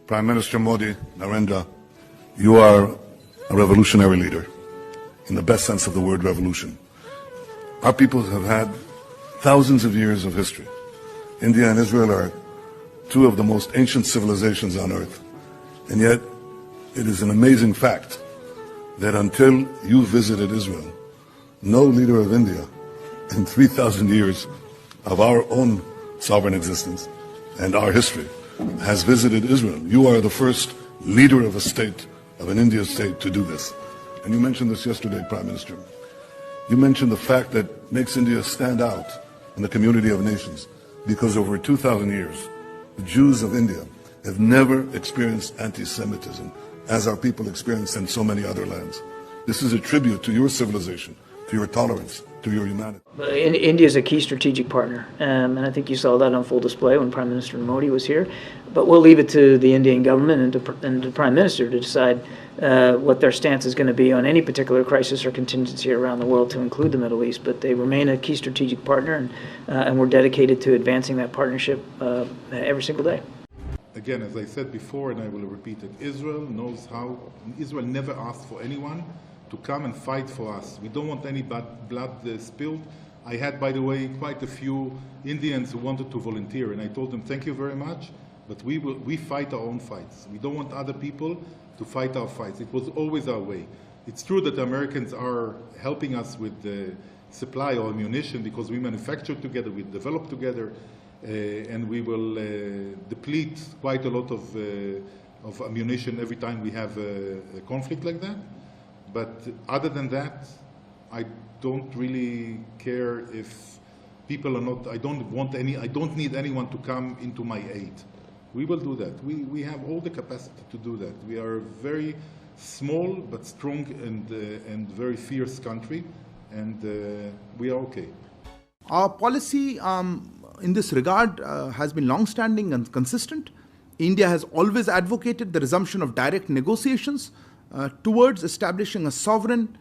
Prime Minister Modi, Narendra, you are a revolutionary leader, in the best sense of the word revolution. Our peoples have had thousands of years of history. India and Israel are two of the most ancient civilizations on earth. And yet, it is an amazing fact that until you visited Israel, no leader of India in 3,000 years of our own sovereign existence and our history has visited Israel. You are the first leader of a state, of an India state, to do this. And you mentioned this yesterday, Prime Minister. You mentioned the fact that makes India stand out in the community of nations, because over 2,000 years, the Jews of India have never experienced anti-Semitism as our people experience in so many other lands. This is a tribute to your civilization, to your tolerance, to your humanity. India is a key strategic partner, and I think you saw that on full display when Prime Minister Modi was here. But we'll leave it to the Indian government and the Prime Minister to decide what their stance is going to be on any particular crisis or contingency around the world, to include the Middle East. But they remain a key strategic partner, and we're dedicated to advancing that partnership every single day. Again, as I said before, and I will repeat it, Israel knows how. Israel never asked for anyone to come and fight for us. We don't want any blood spilled. I had, by the way, quite a few Indians who wanted to volunteer, and I told them, thank you very much, but we fight our own fights. We don't want other people to fight our fights. It was always our way. It's true that the Americans are helping us with the supply of ammunition because we manufacture together, we develop together, and we will deplete quite a lot of ammunition every time we have a conflict like that. But other than that, I don't really care if people are not. I don't need anyone to come into my aid. We will do that. We have all the capacity to do that. We are a very small but strong and very fierce country, and we are okay. Our policy in this regard has been long-standing and consistent. India has always advocated the resumption of direct negotiations towards establishing a sovereign,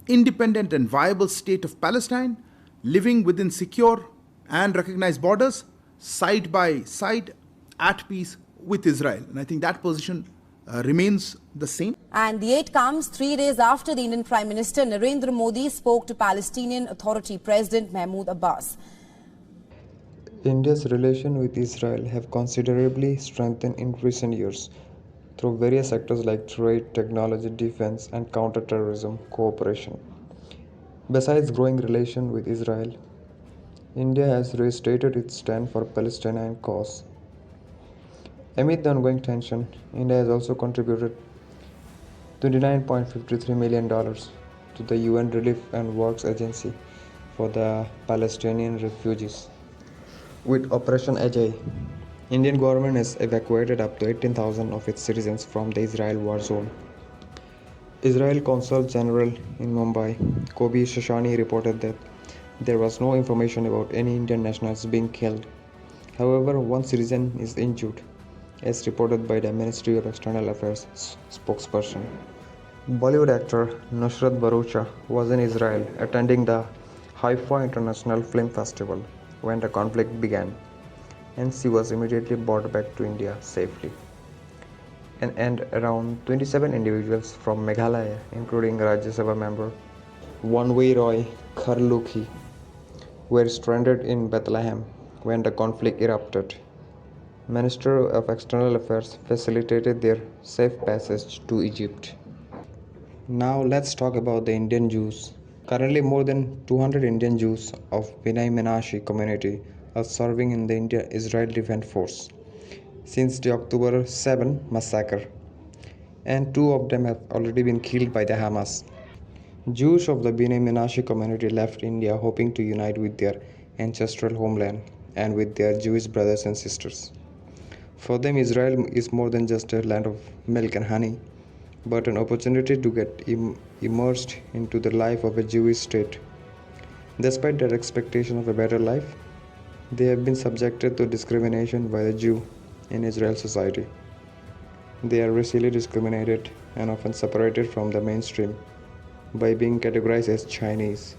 independent and viable state of Palestine, living within secure and recognized borders, side by side, at peace with Israel. And I think that position remains the same. And the aid comes 3 days after the Indian Prime Minister Narendra Modi spoke to Palestinian Authority President Mahmoud Abbas. India's relations with Israel have considerably strengthened in recent years through various sectors like trade, technology, defense, and counter-terrorism cooperation. Besides growing relations with Israel, India has reiterated its stand for Palestinian cause. Amid the ongoing tension, India has also contributed $29.53 million to the UN Relief and Works Agency for the Palestinian refugees. With Operation Ajay, Indian government has evacuated up to 18,000 of its citizens from the Israel war zone. Israel Consul General in Mumbai, Kobi Shoshani, reported that there was no information about any Indian nationals being killed. However, one citizen is injured, as reported by the Ministry of External Affairs spokesperson. Bollywood actor Nusrat Bharucha was in Israel attending the Haifa International Film Festival when the conflict began, and she was immediately brought back to India safely. And around 27 individuals from Meghalaya, including Rajya Sabha member Vanway Roy Kharlukhi, were stranded in Bethlehem when the conflict erupted. Minister of External Affairs facilitated their safe passage to Egypt. Now let's talk about the Indian Jews. Currently, more than 200 Indian Jews of Bnei Menashe community are serving in the India-Israel Defense Force since the October 7 massacre, and 2 of them have already been killed by the Hamas. Jews of the Bnei Menashe community left India hoping to unite with their ancestral homeland and with their Jewish brothers and sisters. For them, Israel is more than just a land of milk and honey, but an opportunity to get immersed into the life of a Jewish state. Despite their expectation of a better life, they have been subjected to discrimination by the Jew in Israel society. They are racially discriminated and often separated from the mainstream by being categorized as Chinese.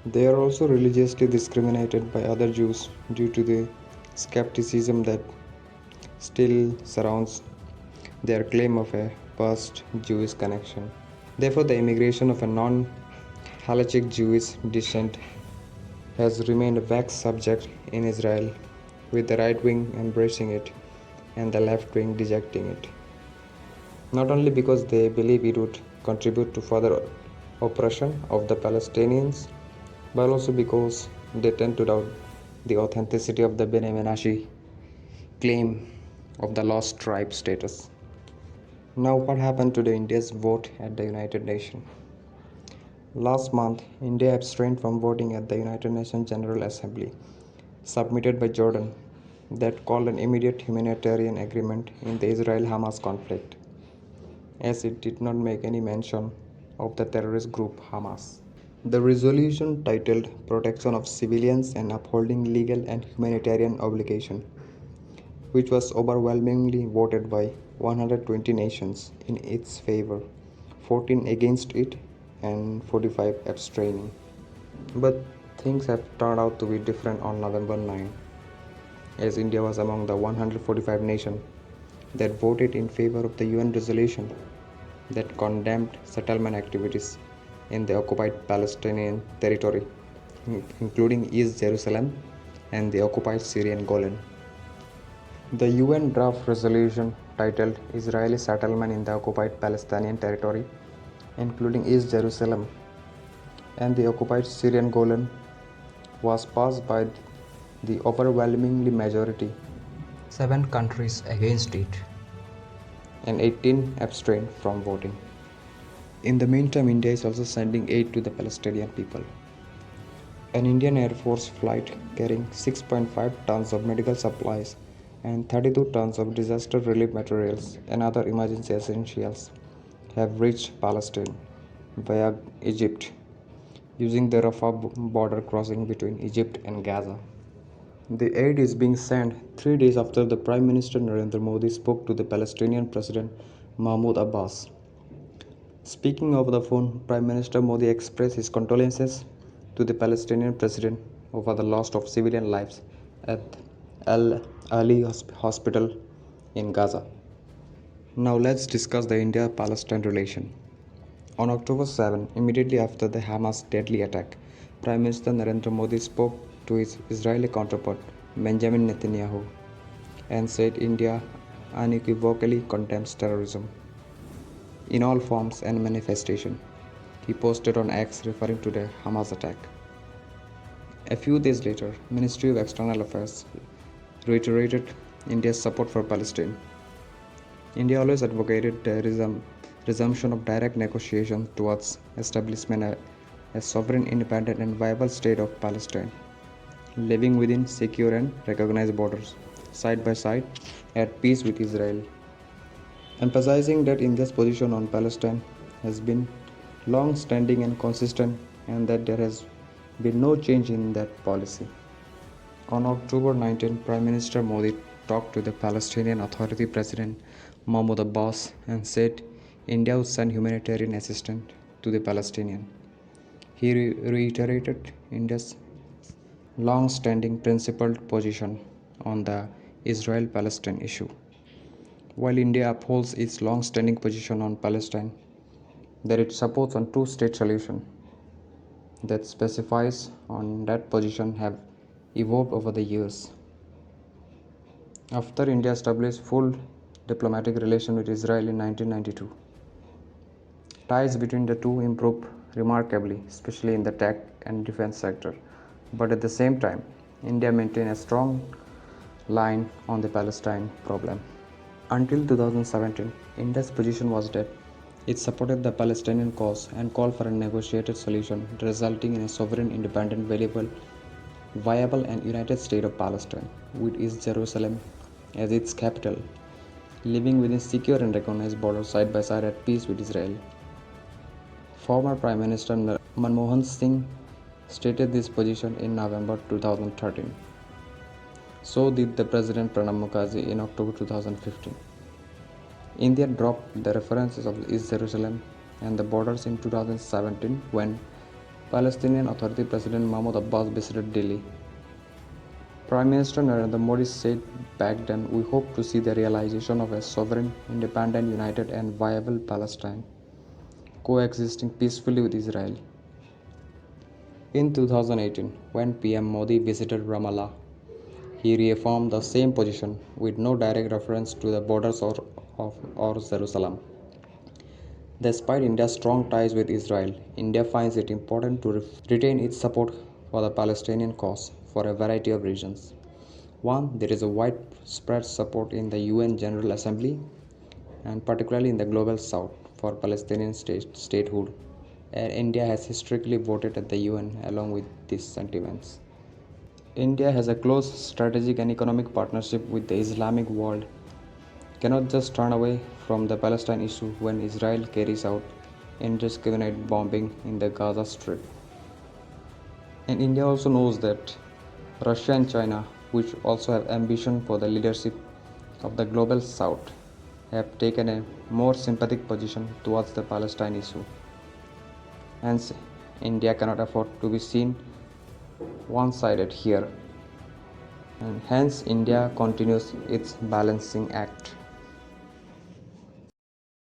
They are also religiously discriminated by other Jews due to the skepticism that still surrounds their claim of a past Jewish connection. Therefore, the immigration of a non-Halachic Jewish descent has remained a vexed subject in Israel, with the right wing embracing it and the left wing rejecting it. Not only because they believe it would contribute to further oppression of the Palestinians, but also because they tend to doubt the authenticity of the Bnei Menashe claim of the lost tribe status. Now, what happened to the India's vote at the United Nations? Last month, India abstained from voting at the United Nations General Assembly, submitted by Jordan, that called an immediate humanitarian agreement in the Israel-Hamas conflict, as it did not make any mention of the terrorist group Hamas. The resolution, titled Protection of Civilians and Upholding Legal and Humanitarian Obligation, which was overwhelmingly voted by 120 nations in its favor, 14 against it, and 45 abstaining. But things have turned out to be different on November 9, as India was among the 145 nations that voted in favor of the UN resolution that condemned settlement activities in the occupied Palestinian territory, including East Jerusalem and the occupied Syrian Golan. The UN draft resolution, titled Israeli Settlement in the Occupied Palestinian Territory, including East Jerusalem and the occupied Syrian Golan, was passed by the overwhelmingly majority, 7 countries against it, and 18 abstained from voting. In the meantime, India is also sending aid to the Palestinian people. An Indian Air Force flight carrying 6.5 tons of medical supplies and 32 tons of disaster relief materials and other emergency essentials have reached Palestine via Egypt, using the Rafah border crossing between Egypt and Gaza. The aid is being sent 3 days after the Prime Minister Narendra Modi spoke to the Palestinian President Mahmoud Abbas. Speaking over the phone, Prime Minister Modi expressed his condolences to the Palestinian President over the loss of civilian lives at Al Ali Hospital in Gaza. Now let's discuss the India-Palestine relation. On October 7, immediately after the Hamas deadly attack, Prime Minister Narendra Modi spoke to his Israeli counterpart Benjamin Netanyahu and said India unequivocally condemns terrorism in all forms and manifestation. He posted on X referring to the Hamas attack. A few days later, Ministry of External Affairs reiterated India's support for Palestine. India always advocated the resumption of direct negotiation towards establishment a sovereign, independent and viable state of Palestine, living within secure and recognized borders, side by side, at peace with Israel, emphasizing that India's position on Palestine has been long-standing and consistent, and that there has been no change in that policy. On October 19, Prime Minister Modi talked to the Palestinian Authority President Mahmoud Abbas and said India would send humanitarian assistance to the Palestinians. He reiterated India's long-standing principled position on the Israel-Palestine issue. While India upholds its long-standing position on Palestine, that it supports a two-state solution that specifies on that position have evolved over the years. After India established full diplomatic relations with Israel in 1992, ties between the two improved remarkably, especially in the tech and defense sector. But at the same time, India maintained a strong line on the Palestine problem. Until 2017, India's position was that it supported the Palestinian cause and called for a negotiated solution resulting in a sovereign, independent, viable and united state of Palestine, with East Jerusalem as its capital, living within secure and recognized borders side by side at peace with Israel. Former Prime Minister Manmohan Singh stated this position in November 2013. So did the President Pranab Mukherjee in October 2015. India dropped the references of East Jerusalem and the borders in 2017 when Palestinian Authority President Mahmoud Abbas visited Delhi. Prime Minister Narendra Modi said back then, "We hope to see the realization of a sovereign, independent, united, and viable Palestine, coexisting peacefully with Israel." In 2018, when PM Modi visited Ramallah, he reaffirmed the same position with no direct reference to the borders or Jerusalem. Despite India's strong ties with Israel, India finds it important to retain its support for the Palestinian cause for a variety of reasons. One, there is a widespread support in the UN General Assembly and particularly in the Global South for Palestinian statehood, and India has historically voted at the UN along with these sentiments. India has a close strategic and economic partnership with the Islamic world, cannot just turn away from the Palestine issue when Israel carries out indiscriminate bombing in the Gaza Strip. And India also knows that Russia and China, which also have ambition for the leadership of the global south, have taken a more sympathetic position towards the Palestine issue. Hence, India cannot afford to be seen one-sided here, and hence India continues its balancing act.